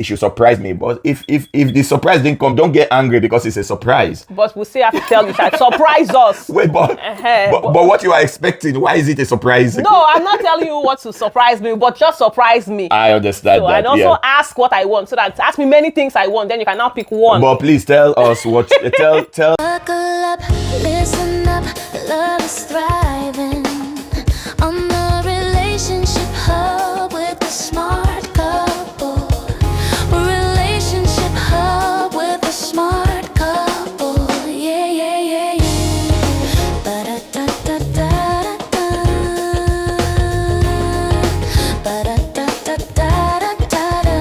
it should surprise me. But if the surprise didn't come, don't get angry because it's a surprise. But we still have to tell you that surprise us. Wait, but what you are expecting, why is it a surprise? No, I'm not telling you what to surprise me, but just surprise me. I understand so that. And also ask what I want, so that ask me many things I want, then you can now pick one. But please tell us what tell. Buckle up, listen up, love is thriving on the relationship hub with the smart couple. Relationship hub with the smart couple. Yeah, yeah, yeah, yeah. Ba-da-da-da-da-da-da. Ba-da-da-da-da-da-da-da.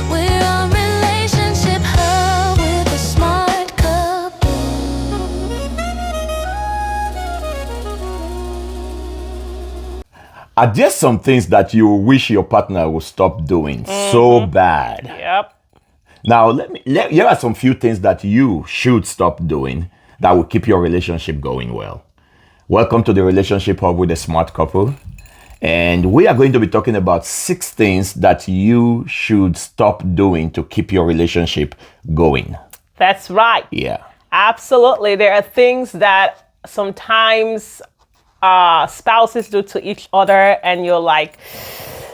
We're on relationship hub with the smart couple. Are there some things that you wish your partner would stop doing so bad? Yep. Now, here are some few things that you should stop doing that will keep your relationship going well. Welcome to the Relationship Hub with a Smart Couple. And we are going to be talking about 6 things that you should stop doing to keep your relationship going. That's right. Yeah. Absolutely. There are things that sometimes spouses do to each other, and you're like,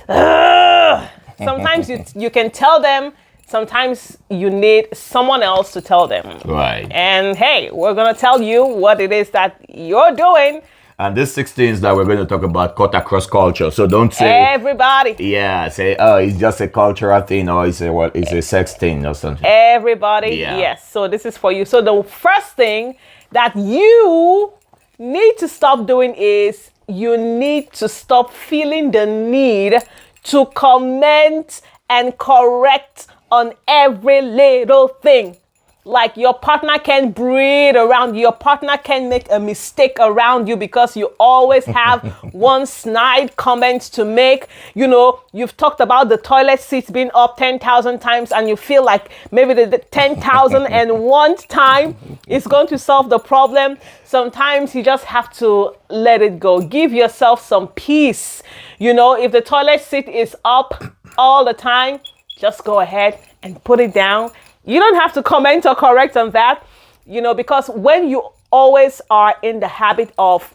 ugh. Sometimes you can tell them, sometimes you need someone else to tell them. Right. And hey, we're going to tell you what it is that you're doing. And these 6 things that we're going to talk about cut across culture. So don't say, everybody. Yeah, say, oh, it's just a cultural thing, or it's a sex thing or something. Everybody, Yeah. yes. So this is for you. So the first thing that you need to stop doing is you need to stop feeling the need to comment and correct on every little thing. Like your partner can breathe around you. Your partner can make a mistake around you because you always have one snide comment to make. You know, you've talked about the toilet seats being up 10,000 times and you feel like maybe the 10,001 time is going to solve the problem. Sometimes you just have to let it go. Give yourself some peace. You know, if the toilet seat is up all the time, just go ahead and put it down. You don't have to comment or correct on that, you know, because when you always are in the habit of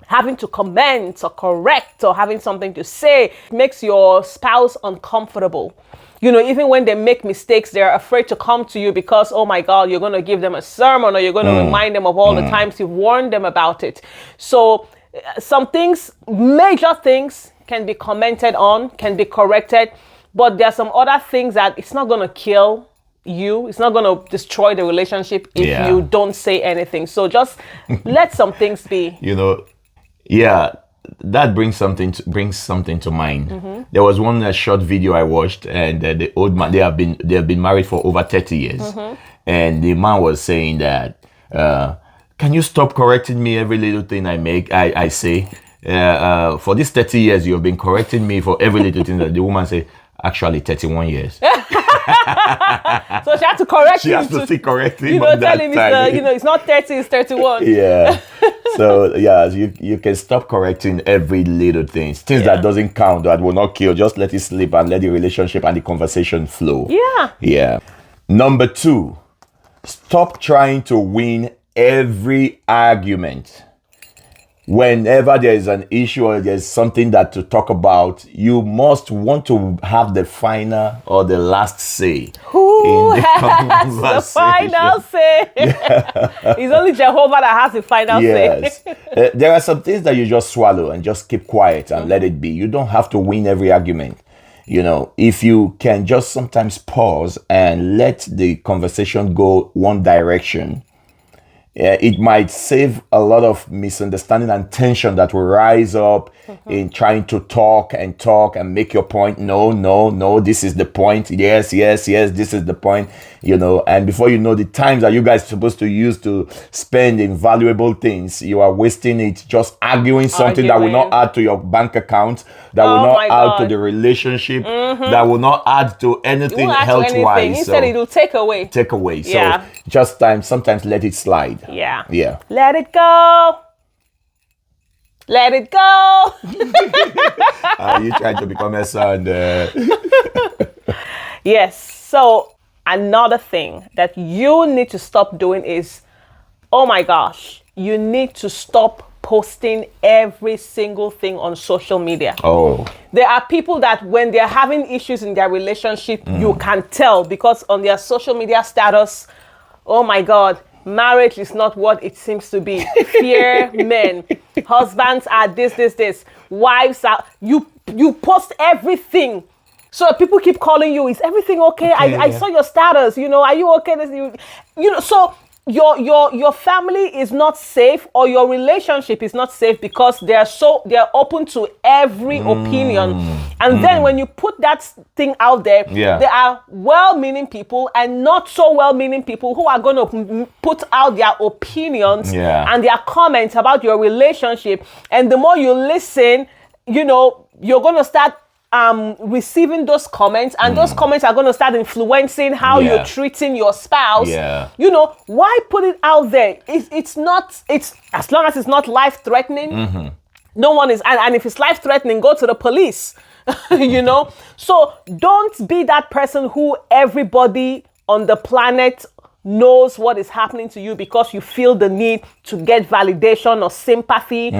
having to comment or correct or having something to say, it makes your spouse uncomfortable. You know, even when they make mistakes, they're afraid to come to you because, oh my God, you're going to give them a sermon or you're going to remind them of all the times you've warned them about it. So some things, major things can be commented on, can be corrected, but there are some other things that it's not going to kill you. It's not going to destroy the relationship if you don't say anything. So just let some things be. You know, yeah, that brings something to mind. There was one short video I watched, and the old man, they have been married for over 30 years, and the man was saying that, can you stop correcting me every little thing I say? For these 30 years, you have been correcting me for every little thing. That the woman said, actually 31 years. So she had to correct She him. has to still correct him. You know, tell him it's not 30, it's 31. Yeah. So yeah, you can stop correcting every little things that doesn't count, that will not kill. Just let it slip and let the relationship and the conversation flow. Yeah. Yeah. Number 2, stop trying to win every argument. Whenever there is an issue or there's something that to talk about, you must want to have the final or the last say. Who in the has the final say? It's only Jehovah that has the final say. There are some things that you just swallow and just keep quiet and let it be. You don't have to win every argument. You know, if you can just sometimes pause and let the conversation go one direction, it might save a lot of misunderstanding and tension that will rise up in trying to talk and make your point. No, this is the point. Yes, this is the point. You know, and before you know, the times that you guys are supposed to use to spend in valuable things, you are wasting it just arguing something that will not add to your bank account, that will not add to the relationship, that will not add to anything health-wise. Instead, it will take away. So just sometimes let it slide. Yeah. Let it go. Are you trying to become a son? Yes. So another thing that you need to stop doing is, oh my gosh, you need to stop posting every single thing on social media. Oh. There are people that when they're having issues in their relationship, you can tell because on their social media status, oh my God, marriage is not what it seems to be. Fear men. Husbands are this. Wives are, you post everything. So people keep calling you, is everything okay? I saw your status, are you okay? So your family is not safe or your relationship is not safe because they're open to every opinion. And then when you put that thing out there, there are well-meaning people and not so well-meaning people who are going to put out their opinions and their comments about your relationship. And the more you listen, you're going to start receiving those comments, and those comments are going to start influencing how you're treating your spouse. Why put it out there? It's as long as it's not life-threatening. No one is, and if it's life-threatening, go to the police. So don't be that person who everybody on the planet knows what is happening to you because you feel the need to get validation or sympathy,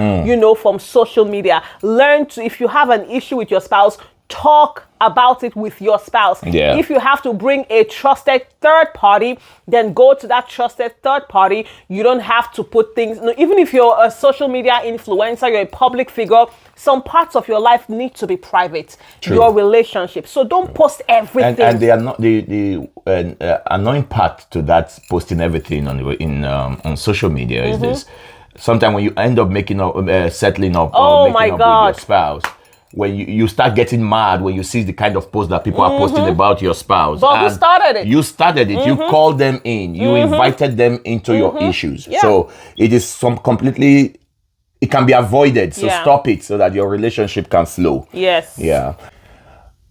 from social media. Learn to, if you have an issue with your spouse, talk about it with your spouse. If you have to bring a trusted third party, then go to that trusted third party. You don't have to put things, even if you're a social media influencer, you're a public figure, some parts of your life need to be private. True. Your relationship. So don't post everything. And they are not the annoying part to that posting everything on social media is this. Sometimes when you end up settling up or making up with your spouse, when you start getting mad when you see the kind of posts that people are posting about your spouse. But who started it? You started it. You called them in. You invited them into your issues. Yeah. So it is it can be avoided. So stop it so that your relationship can flow. Yes. Yeah.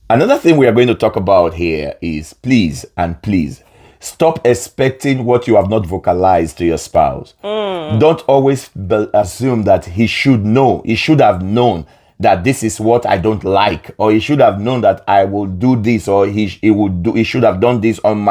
Another thing we are going to talk about here is please stop expecting what you have not vocalized to your spouse. Don't always assume that he should know. He should have known that this is what I don't like, or he should have known that I will do this, or he should have done this on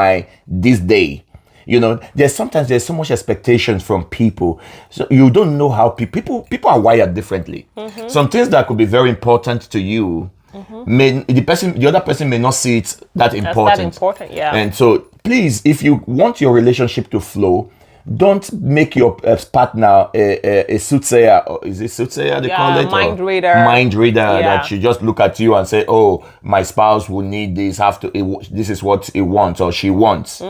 this day. There's so much expectations from people. So you don't know how people are wired differently. Some things that could be very important to you, the other person may not see it that important. And so please, if you want your relationship to flow, don't make your partner a soothsayer. Is it soothsayer they call it? Mind reader. Mind reader that she just look at you and say, oh, my spouse will need this, this is what he wants or she wants.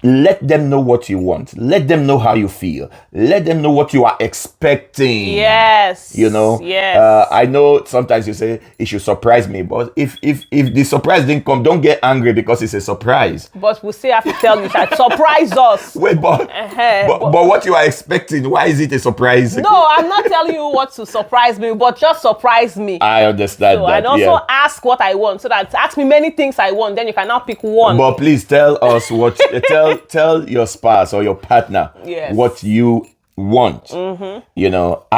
Let them know what you want. Let them know how you feel. Let them know what you are expecting. Yes. Yes. I know sometimes you say it should surprise me, but if the surprise didn't come, don't get angry because it's a surprise. But we still have to tell you that surprise us. Wait, but what you are expecting, why is it a surprise? No, I'm not telling you what to surprise me, but just surprise me. I understand that. And also ask what I want, so that ask me many things I want, then you can now pick one. But please tell us what tell your spouse or your partner what you want. How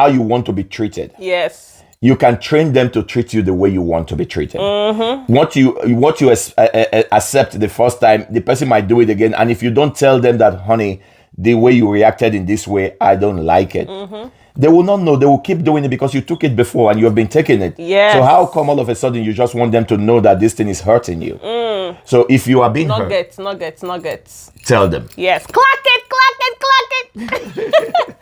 you want to be treated. Yes. You can train them to treat you the way you want to be treated. What you accept the first time, the person might do it again. And if you don't tell them that, honey, the way you reacted in this way, I don't like it. They will not know. They will keep doing it because you took it before and you have been taking it. Yes. So how come all of a sudden you just want them to know that this thing is hurting you? So if you are being hurt, nuggets. Tell them. Yes. Clack it.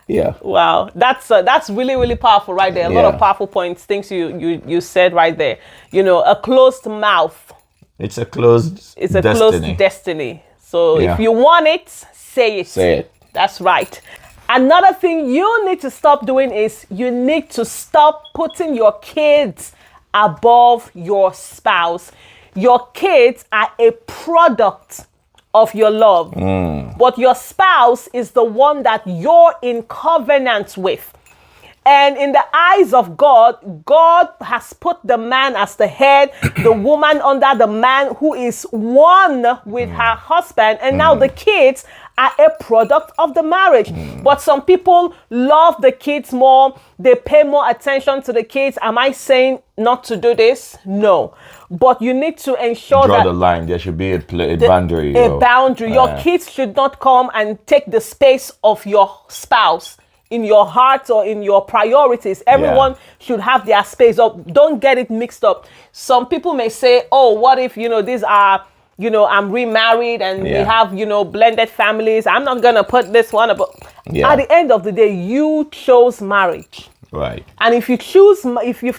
Yeah. Wow. That's really, really powerful right there. A lot of powerful points, things you said right there. A closed mouth. It's a closed destiny. So if you want it, say it. Say it. That's right. Another thing you need to stop doing is you need to stop putting your kids above your spouse. Your kids are a product of your love. But your spouse is the one that you're in covenant with. And in the eyes of God, God has put the man as the head, the woman under the man who is one with her husband. And now the kids are a product of the marriage. But some people love the kids more. They pay more attention to the kids. Am I saying not to do this? No. But you need to ensure Draw that the line. There should be a boundary. a boundary. Your kids should not come and take the space of your spouse in your heart or in your priorities. Everyone should have their space. Don't get it mixed up. Some people may say, oh, what if, these are, I'm remarried and we have, blended families. I'm not going to put this one. But at the end of the day, you chose marriage. Right. And if you've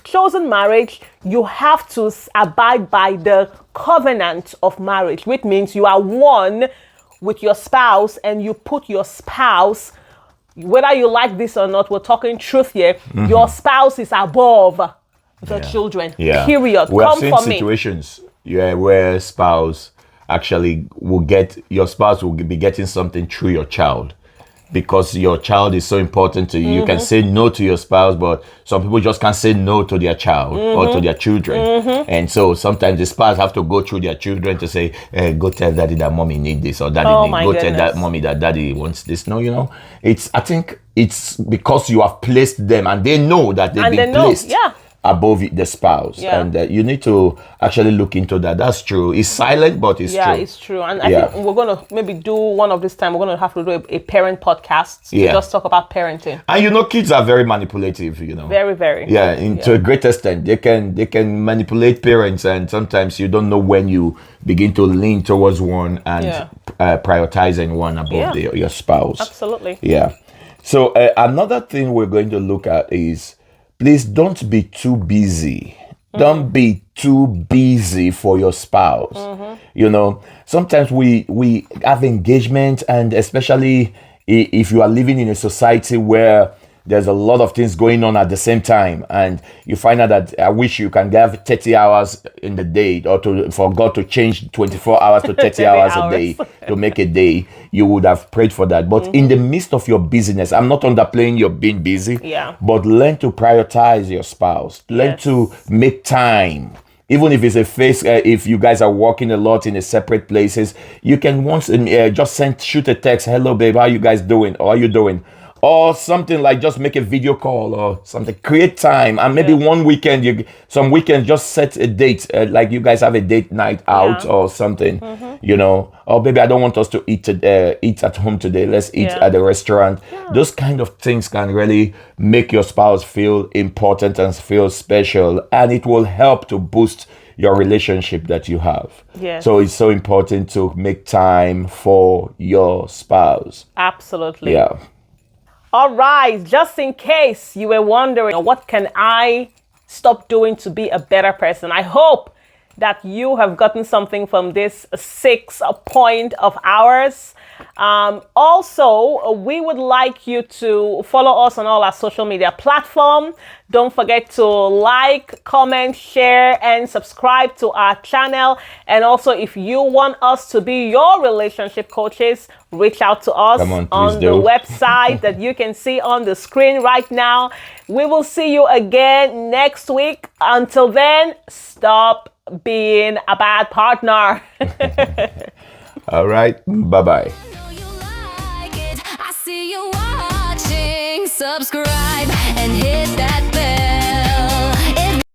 chosen marriage, you have to abide by the covenant of marriage, which means you are one with your spouse and you put your spouse, whether you like this or not, we're talking truth here, your spouse is above the children. Yeah. Period. We have Come seen for me. situations where your spouse will be getting something through your child. Because your child is so important to you. You can say no to your spouse, but some people just can't say no to their child or to their children. And so sometimes the spouse have to go through their children to say, go tell daddy that mommy need this, or daddy go tell that mommy that daddy wants this. No, I think it's because you have placed them and they know that they've been placed above the spouse. And you need to actually look into that. That's true. It's silent, but it's true. Yeah, it's true. And I think we're going to maybe do one of this time. We're going to have to do a parent podcast to just talk about parenting. And kids are very manipulative, Very, very. Yeah, to a great extent. They can manipulate parents, and sometimes you don't know when you begin to lean towards one and prioritizing one above your spouse. Absolutely. Yeah. So another thing we're going to look at is, please don't be too busy. Don't be too busy for your spouse. Sometimes we have engagement, and especially if you are living in a society where there's a lot of things going on at the same time, and you find out that I wish you can have 30 hours in the day, or for God to change 24 hours to 30 hours a day to make a day, you would have prayed for that. But in the midst of your busyness, I'm not underplaying your being busy, but learn to prioritize your spouse. Learn to make time. Even if it's if you guys are working a lot in a separate places, you can just shoot a text, hello babe, how you guys doing? Or how you doing? Or something like just make a video call or something. Create time, and maybe one weekend, some weekend, just set a date. Like you guys have a date night out or something, Oh baby, I don't want us to eat at home today. Let's eat at the restaurant. Those kind of things can really make your spouse feel important and feel special, and it will help to boost your relationship that you have. Yes. So it's so important to make time for your spouse. Absolutely. Yeah. All right, just in case you were wondering, what can I stop doing to be a better person? I hope that you have gotten something from this 6 point of ours. Also, we would like you to follow us on all our social media platforms. Don't forget to like, comment, share, and subscribe to our channel. And also, if you want us to be your relationship coaches, reach out to us on the website that you can see on the screen right now. We will see you again next week. Until then, stop being a bad partner. All right. Bye-bye. Subscribe and hit that